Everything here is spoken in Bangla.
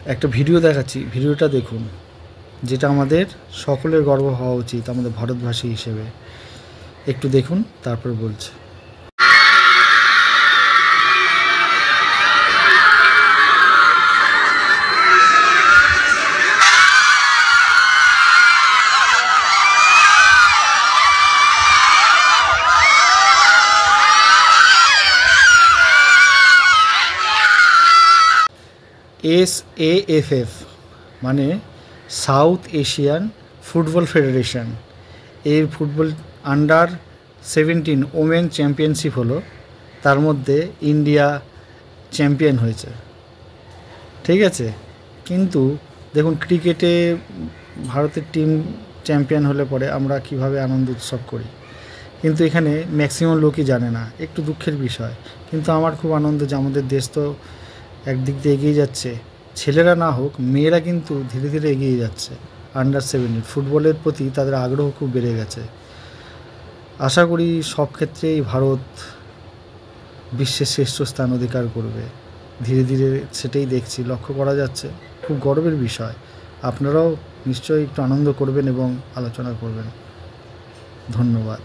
একটা ভিডিও দেখাচ্ছি, ভিডিওটা দেখুন, যেটা আমাদের সকলের গর্ব হওয়া উচিত আমাদের ভারতবাসী হিসেবে। একটু দেখুন, তারপর বলছি। SAFF মানে সাউথ এশিয়ান ফুটবল ফেডারেশন, এর ফুটবল আন্ডার-17 ওমেন চ্যাম্পিয়নশিপ হলো, তার মধ্যে ইন্ডিয়া চ্যাম্পিয়ন হয়েছে। ঠিক আছে, কিন্তু দেখুন ক্রিকেটে ভারতের টিম চ্যাম্পিয়ন হলে পরে আমরা কিভাবে আনন্দ উৎসব করি, কিন্তু এখানে ম্যাক্সিমাম লোকই জানে না, একটু দুঃখের বিষয়। কিন্তু আমার খুব আনন্দ যে আমাদের দেশ তো একদিক দিয়ে এগিয়ে যাচ্ছে, ছেলেরা না হোক মেয়েরা কিন্তু ধীরে ধীরে এগিয়ে যাচ্ছে। আন্ডার-17 ফুটবলের প্রতি তাদের আগ্রহ খুব বেড়ে গেছে। আশা করি সব ক্ষেত্রেই ভারত বিশ্বের শ্রেষ্ঠ স্থান অধিকার করবে, ধীরে ধীরে সেটাই দেখছি, লক্ষ্য করা যাচ্ছে। খুব গর্বের বিষয়। আপনারাও নিশ্চয়ই একটু আনন্দ করবেন এবং আলোচনা করবেন। ধন্যবাদ।